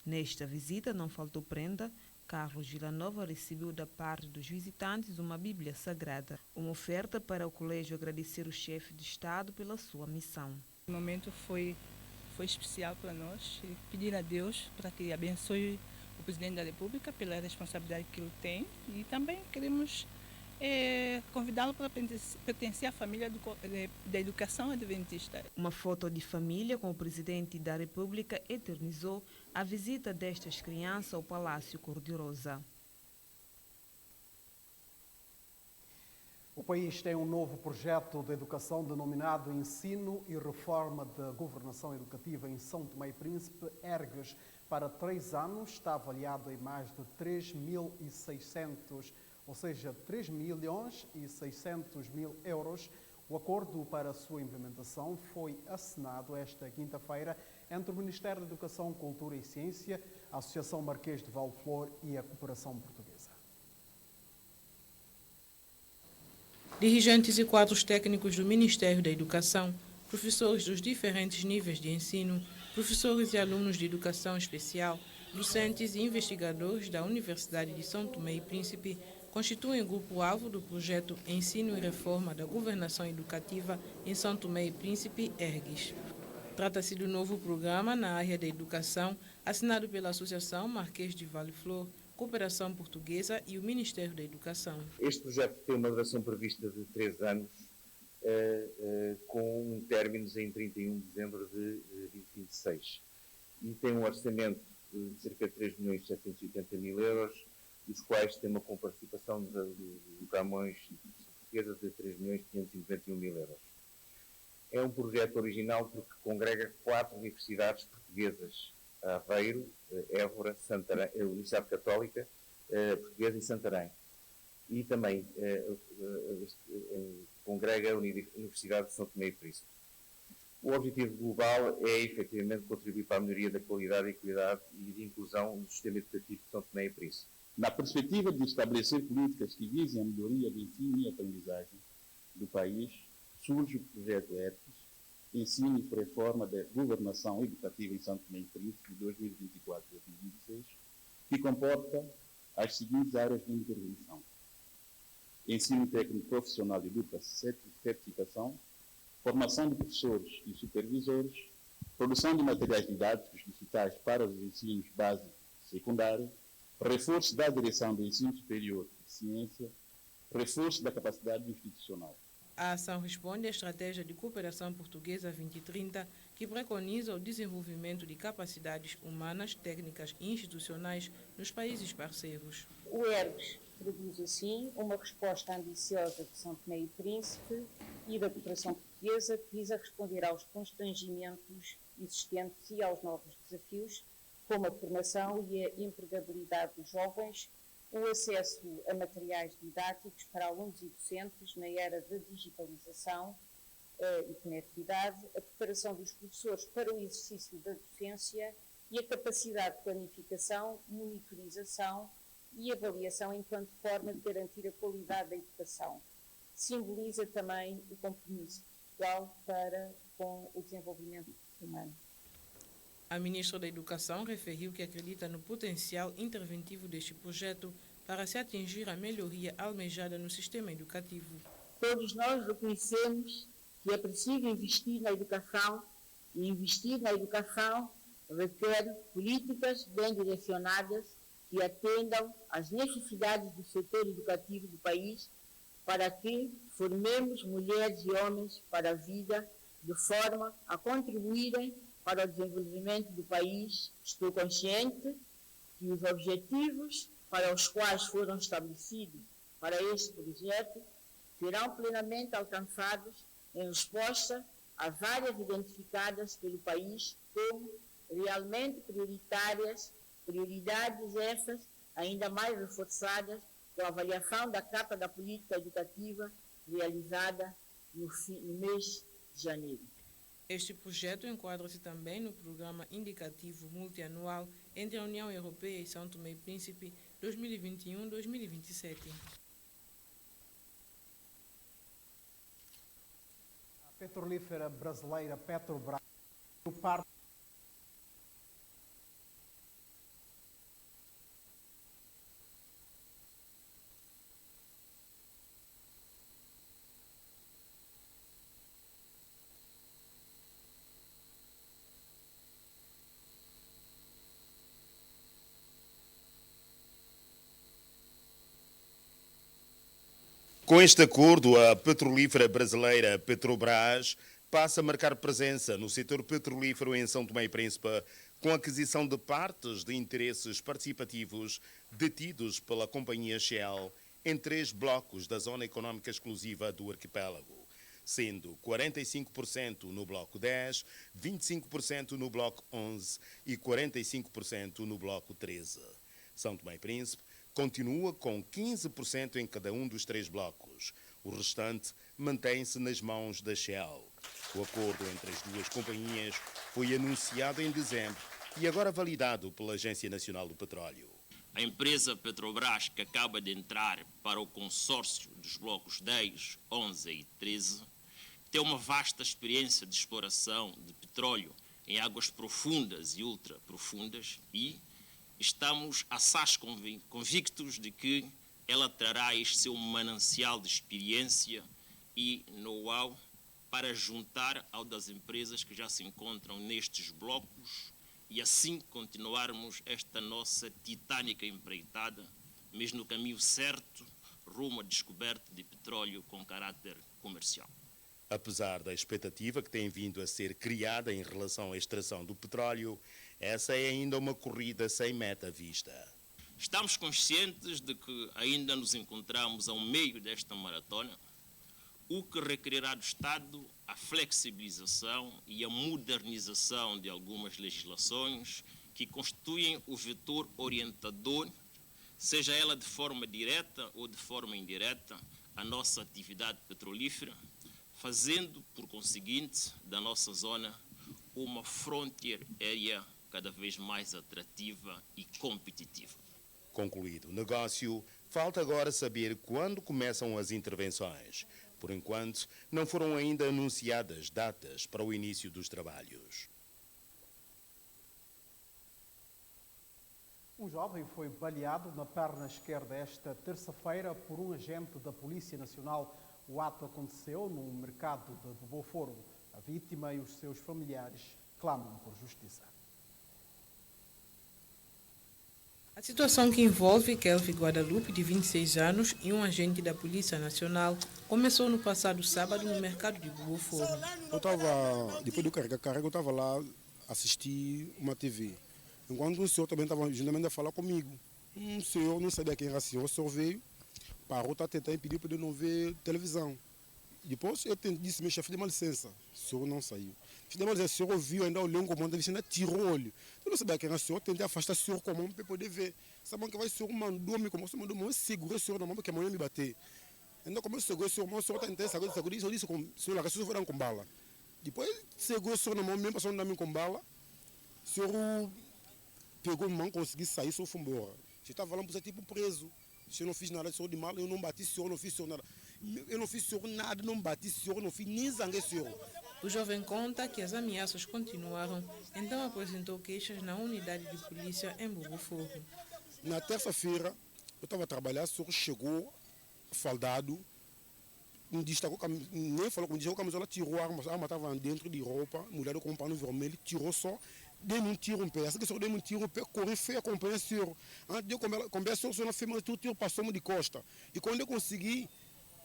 S13: Nesta visita não faltou prenda. Carlos Villanova recebeu da parte dos visitantes uma Bíblia Sagrada, uma oferta para o colégio agradecer o chefe de Estado pela sua missão.
S18: O momento foi especial para nós e pedir a Deus para que abençoe o Presidente da República pela responsabilidade que ele tem e também queremos convidá-lo para pertencer à família da educação adventista.
S13: Uma foto de família com o Presidente da República eternizou a visita destas crianças ao Palácio Cor-de-Rosa.
S10: O país tem um novo projeto de educação denominado Ensino e Reforma da Governação Educativa em São Tomé e Príncipe, ERGES. Para 3 anos está avaliado em mais de 3.600, ou seja, 3.600.000 euros. O acordo para a sua implementação foi assinado esta quinta-feira entre o Ministério da Educação, Cultura e Ciência, a Associação Marquês de Valflor e a Cooperação Portuguesa.
S19: Dirigentes e quadros técnicos do Ministério da Educação, professores dos diferentes níveis de ensino, professores e alunos de educação especial, docentes e investigadores da Universidade de São Tomé e Príncipe constituem o grupo-alvo do projeto Ensino e Reforma da Governação Educativa em São Tomé e Príncipe, ERGES. Trata-se do novo programa na área da educação, assinado pela Associação Marquês de Valflor, Cooperação Portuguesa e o Ministério da Educação.
S20: Este projeto tem uma duração prevista de 3 anos, com términos em 31 de dezembro de 2026. E tem um orçamento de cerca de 3.780.000 euros, dos quais tem uma comparticipação do Camões Portuguesa de 3.591.000 euros. É um projeto original porque congrega 4 universidades portuguesas: Aveiro, Évora, Santarém, Universidade Católica Portuguesa e Santarém. E também congrega a Universidade de São Tomé e Príncipe. O objetivo global é, efetivamente, contribuir para a melhoria da qualidade, equidade e de inclusão do sistema educativo de São Tomé e Príncipe.
S21: Na perspectiva de estabelecer políticas que visem a melhoria do ensino e aprendizagem do país, surge o projeto ERGES, Ensino e Reforma da Governação Educativa em São Tomé e Príncipe, de 2024-2026, que comporta as seguintes áreas de intervenção: ensino técnico profissional e dupla certificação, formação de professores e supervisores, produção de materiais didáticos digitais para os ensinos básico e secundário, reforço da direção do ensino superior de ciência, reforço da capacidade institucional.
S19: A ação responde à Estratégia de Cooperação Portuguesa 2030, que preconiza o desenvolvimento de capacidades humanas, técnicas e institucionais nos países parceiros.
S3: O ERBS produz, assim, uma resposta ambiciosa de São Tomé e Príncipe e da cooperação portuguesa que visa responder aos constrangimentos existentes e aos novos desafios, como a formação e a empregabilidade dos jovens, o acesso a materiais didáticos para alunos e docentes na era da digitalização e conectividade, a preparação dos professores para o exercício da docência e a capacidade de planificação, monitorização e avaliação enquanto forma de garantir a qualidade da educação. Simboliza também o compromisso de Portugal com o desenvolvimento humano.
S19: A ministra da Educação referiu que acredita no potencial interventivo deste projeto para se atingir a melhoria almejada no sistema educativo.
S3: Todos nós reconhecemos que é preciso investir na educação, e investir na educação requer políticas bem direcionadas que atendam às necessidades do setor educativo do país, para que formemos mulheres e homens para a vida, de forma a contribuírem para o desenvolvimento do país. Estou consciente que os objetivos para os quais foram estabelecidos para este projeto serão plenamente alcançados em resposta às áreas identificadas pelo país como realmente prioridades essas ainda mais reforçadas com a avaliação da capa da política educativa realizada no mês de janeiro.
S19: Este projeto enquadra-se também no Programa Indicativo Multianual entre a União Europeia e São Tomé e Príncipe 2021-2027.
S10: A petrolífera brasileira Petrobras, o par
S22: Com este acordo, a petrolífera brasileira Petrobras passa a marcar presença no setor petrolífero em São Tomé e Príncipe, com a aquisição de partes de interesses participativos detidos pela companhia Shell em 3 blocos da Zona Econômica Exclusiva do arquipélago, sendo 45% no bloco 10, 25% no bloco 11 e 45% no bloco 13. São Tomé e Príncipe continua com 15% em cada um dos 3 blocos. O restante mantém-se nas mãos da Shell. O acordo entre as duas companhias foi anunciado em dezembro e agora validado pela Agência Nacional do Petróleo.
S23: A empresa Petrobras, que acaba de entrar para o consórcio dos blocos 10, 11 e 13, tem uma vasta experiência de exploração de petróleo em águas profundas e ultraprofundas e estamos assaz convictos de que ela trará este seu manancial de experiência e know-how para juntar ao das empresas que já se encontram nestes blocos e assim continuarmos esta nossa titânica empreitada, mas no caminho certo, rumo à descoberta de petróleo com caráter comercial.
S22: Apesar da expectativa que tem vindo a ser criada em relação à extração do petróleo, essa é ainda uma corrida sem meta vista.
S23: Estamos conscientes de que ainda nos encontramos ao meio desta maratona, o que requererá do Estado a flexibilização e a modernização de algumas legislações que constituem o vetor orientador, seja ela de forma direta ou de forma indireta, a nossa atividade petrolífera, fazendo, por conseguinte, da nossa zona uma frontier area cada vez mais atrativa e competitiva.
S22: Concluído o negócio, falta agora saber quando começam as intervenções. Por enquanto, não foram ainda anunciadas datas para o início dos trabalhos.
S10: Um jovem foi baleado na perna esquerda esta terça-feira por um agente da Polícia Nacional. O ato aconteceu no mercado de Boboforo. A vítima e os seus familiares clamam por justiça.
S19: A situação que envolve Kelvin Guadalupe, de 26 anos, e um agente da Polícia Nacional começou no passado sábado no mercado de Boboforo.
S1: Eu estava, depois do carrega, eu estava lá assistir uma TV. Enquanto um senhor também estava juntamente a falar comigo. Um senhor não sabia quem era o senhor veio, parou, está tentando pedir para ele não ver televisão. Depois eu disse, meu chefe, dê uma licença. O senhor não saiu. Dê uma licença, o senhor ouviu, ainda olhou um comando, ainda tirou o olho. Eu não sabia quem era o senhor, tentei afastar o senhor com a mão para poder ver. Sabe que vai o senhor mandou-me, como o senhor mandou-me, eu segurei o senhor na mão porque a mão ia me bater. Então, como eu segurei o senhor está tentando segurar, eu disse, senhor, o senhor vai dar com bala. Depois, segurei o senhor na mão, mesmo passou a dar com bala. O senhor pegou a mão, consegui sair, o senhor foi embora. Você estava falando para você, tipo preso. Se eu não fiz nada, senhor de mal, eu não bati o senhor, não fiz o senhor nada. Eu não fiz o senhor nada, não bati o senhor, não fiz nem zanguei o senhor.
S19: O jovem conta que as ameaças continuaram, então apresentou queixas na unidade de polícia em Boboforo.
S1: Na terça-feira, eu estava a trabalhar, o senhor chegou faldado, nem falou comigo, a camisola tirou a arma estava dentro de roupa, mulher com um pano vermelho, tirou só, deu-me um tiro no pé. Assim que o senhor deu-me um tiro no pé, corri, fui acompanhar o senhor. Antes de eu acompanhar o senhor não fez mais o tiro, passou-me de costa. E quando eu consegui,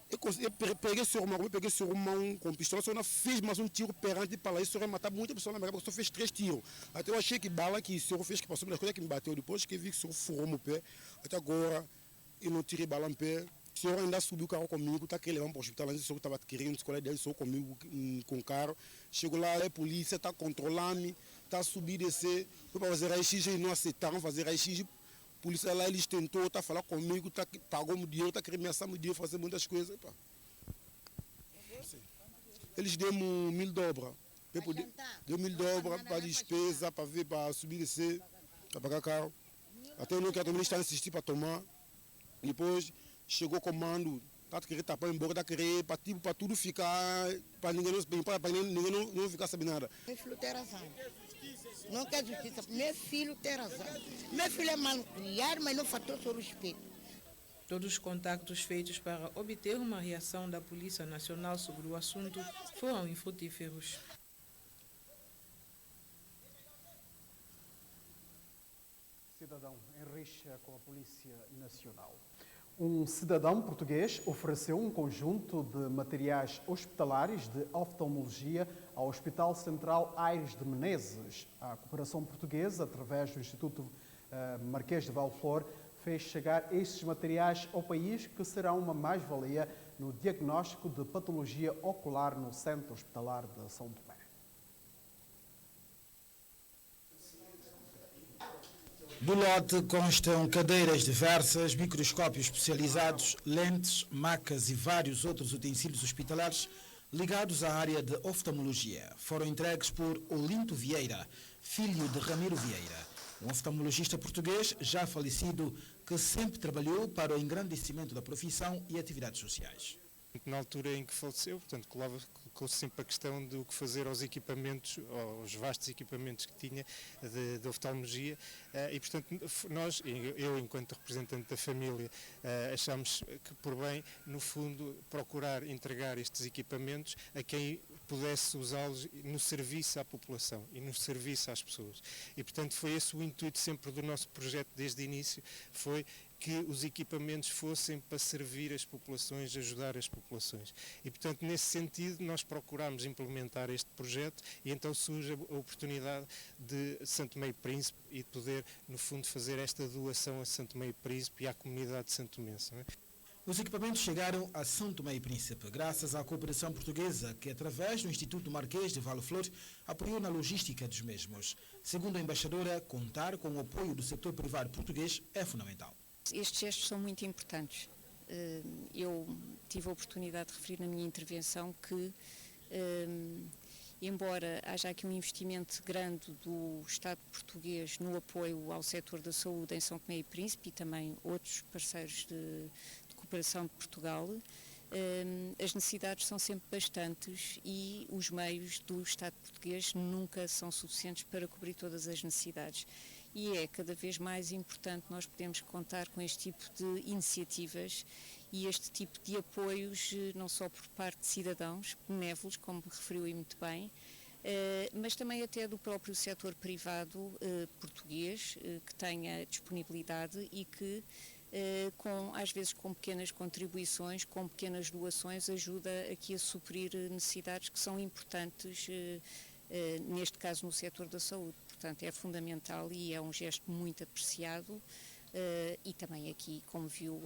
S1: eu peguei o senhor mão com pistola, o senhor não fez mais um tiro perante para lá, o senhor ia matar muita pessoa na minha porque o senhor fez 3 tiros. Até eu achei que bala que o senhor fez, que passou das coisas que me bateu. Depois que vi que o senhor furou meu pé, até agora eu não tirei bala no pé. O senhor ainda subiu o carro comigo, está querendo levar para o hospital, antes o senhor estava querendo escolher dele, o senhor comigo com o carro. Chegou lá, a polícia está controlando, está a subir e descer. Foi para fazer raio-x, eles não aceitaram fazer raio-x. A polícia lá, eles tentou, tá falar comigo, pagou-me dinheiro, está querendo ameaçar-me dinheiro, fazer muitas coisas. Pá. Eles deu-me 1000 dobras. Deu 1000 dobras para despesa, para ver, para subir e descer, para pagar carro. Até eu não quero também estar insistindo para tomar. Depois chegou o comando, está a querer tapar embora, está a querer para tudo ficar, para ninguém não ficar sabendo nada.
S5: Meu filho tem razão. Não quer justiça. Meu filho tem razão. Meu filho é mal criado, mas não faltou seu respeito.
S19: Todos os contactos feitos para obter uma reação da Polícia Nacional sobre o assunto foram infrutíferos.
S10: Cidadão em rixa com a Polícia Nacional. Um cidadão português ofereceu um conjunto de materiais hospitalares de oftalmologia ao Hospital Central Aires de Menezes. A cooperação portuguesa, através do Instituto Marquês de Valflor, fez chegar estes materiais ao país, que serão uma mais-valia no diagnóstico de patologia ocular no Centro Hospitalar de São Tomé.
S2: Do lote constam cadeiras diversas, microscópios especializados, lentes, macas e vários outros utensílios hospitalares ligados à área de oftalmologia. Foram entregues por Olinto Vieira, filho de Ramiro Vieira, um oftalmologista português já falecido que sempre trabalhou para o engrandecimento da profissão e atividades sociais.
S7: Na altura em que faleceu, portanto, colocou sempre a questão do que fazer aos equipamentos, aos vastos equipamentos que tinha de oftalmologia, e portanto nós, eu enquanto representante da família, achamos que por bem, no fundo, procurar entregar estes equipamentos a quem pudesse usá-los no serviço à população e no serviço às pessoas. E portanto foi esse o intuito sempre do nosso projeto desde o início, foi que os equipamentos fossem para servir as populações, ajudar as populações. E, portanto, nesse sentido, nós procuramos implementar este projeto e então surge a oportunidade de Santo Tomé e Príncipe e de poder, no fundo, fazer esta doação a Santo Tomé e Príncipe e à comunidade de Santo Tomé.
S2: Os equipamentos chegaram a São Tomé e Príncipe graças à cooperação portuguesa que, através do Instituto Marquês de Valflor, apoiou na logística dos mesmos. Segundo a embaixadora, contar com o apoio do setor privado português é fundamental.
S24: Estes gestos são muito importantes. Eu tive a oportunidade de referir na minha intervenção que, embora haja aqui um investimento grande do Estado português no apoio ao setor da saúde em São Tomé e Príncipe e também outros parceiros de cooperação de Portugal, as necessidades são sempre bastantes e os meios do Estado português nunca são suficientes para cobrir todas as necessidades. e é cada vez mais importante nós podermos contar com este tipo de iniciativas e este tipo de apoios, não só por parte de cidadãos benévolos, como referiu aí muito bem, mas também até do próprio setor privado português, que tenha disponibilidade e que, às vezes com pequenas contribuições, com pequenas doações, ajuda aqui a suprir necessidades que são importantes, neste caso no setor da saúde. Portanto, é fundamental e é um gesto muito apreciado. E também aqui, como viu,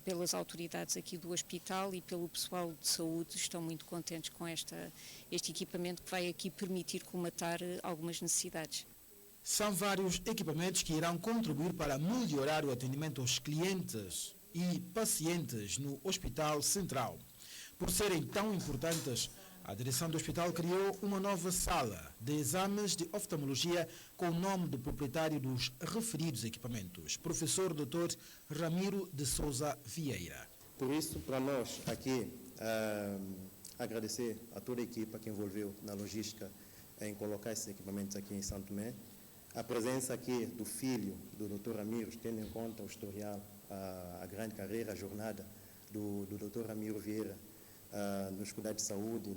S24: pelas autoridades aqui do hospital e pelo pessoal de saúde, estão muito contentes com este equipamento que vai aqui permitir colmatar algumas necessidades.
S2: São vários equipamentos que irão contribuir para melhorar o atendimento aos clientes e pacientes no Hospital Central. Por serem tão importantes, a direção do hospital criou uma nova sala de exames de oftalmologia com o nome do proprietário dos referidos equipamentos, professor Dr. Ramiro de Souza Vieira.
S4: Por isso, para nós aqui, agradecer a toda a equipa que envolveu na logística em colocar esses equipamentos aqui em Santo Tomé. A presença aqui do filho do Dr. Ramiro, tendo em conta o historial, a grande carreira, a jornada do Dr. Ramiro Vieira, nos cuidados de saúde,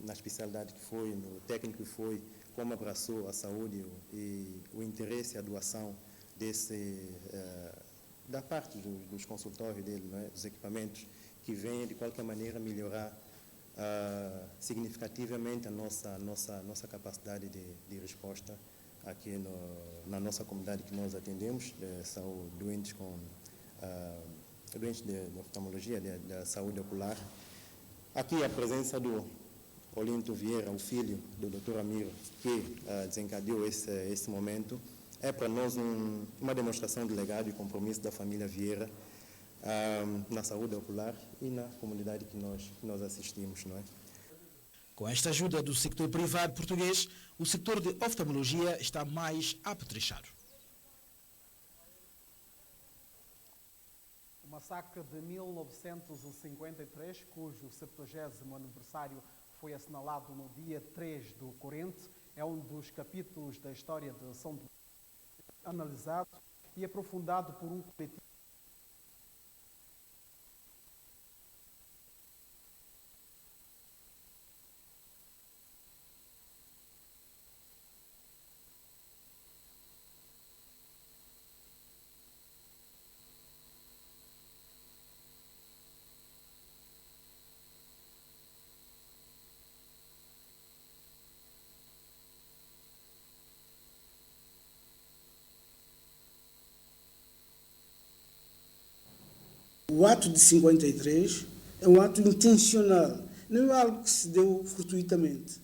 S4: na especialidade que foi, no técnico que foi, como abraçou a saúde e o interesse e a doação da parte dos consultórios dele, não é? Dos equipamentos, que venham de qualquer maneira melhorar significativamente a nossa capacidade de resposta aqui na nossa comunidade que nós atendemos, são doentes de oftalmologia, da saúde ocular. Aqui a presença do Olinto Vieira, o filho do Dr. Amiro, que desencadeou esse momento, é para nós uma demonstração de legado e compromisso da família Vieira na saúde ocular e na comunidade que nós assistimos, não é?
S2: Com esta ajuda do sector privado português, o setor de oftalmologia está mais apetrechado.
S10: O massacre de 1953, cujo 70º aniversário foi assinalado no dia 3 do corrente, é um dos capítulos da história de São Tomé, analisado e aprofundado por um coletivo.
S6: O ato de 53 é um ato intencional, não é algo que se deu fortuitamente.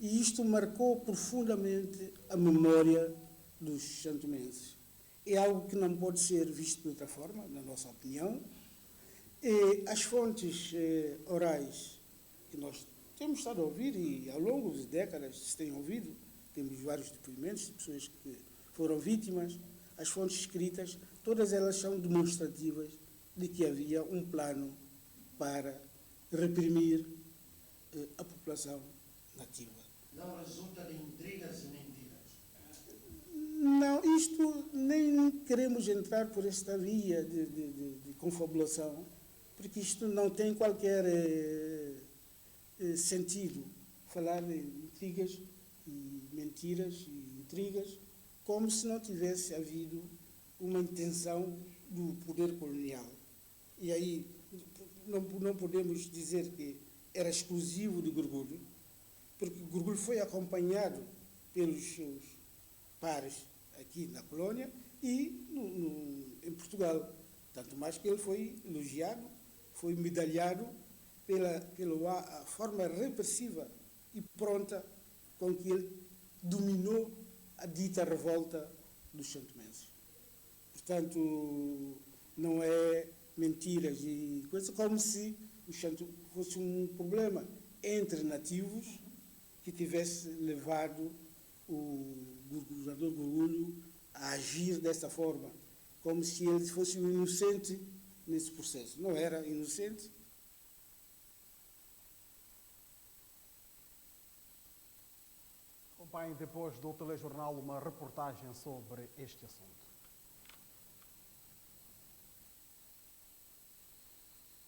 S6: E isto marcou profundamente a memória dos santomenses. É algo que não pode ser visto de outra forma, na nossa opinião. E as fontes orais que nós temos estado a ouvir, e ao longo de décadas se tem ouvido, temos vários depoimentos de pessoas que foram vítimas, as fontes escritas, todas elas são demonstrativas de que havia um plano para reprimir a população nativa.
S8: Não resulta de intrigas e mentiras?
S6: Não, isto nem queremos entrar por esta via de confabulação, porque isto não tem qualquer sentido. Falar de intrigas e mentiras e intrigas como se não tivesse havido uma intenção do poder colonial. E aí não podemos dizer que era exclusivo de Gorgulho, porque Gorgulho foi acompanhado pelos seus pares aqui na colônia e em Portugal. Tanto mais que ele foi elogiado, foi medalhado pela forma repressiva e pronta com que ele dominou a dita revolta dos santomenses. Portanto, não é mentiras e coisas como se o Santo fosse um problema entre nativos que tivesse levado o governador Gorgulho a agir dessa forma, como se ele fosse um inocente nesse processo. Não era inocente.
S10: Acompanhe depois do telejornal uma reportagem sobre este assunto.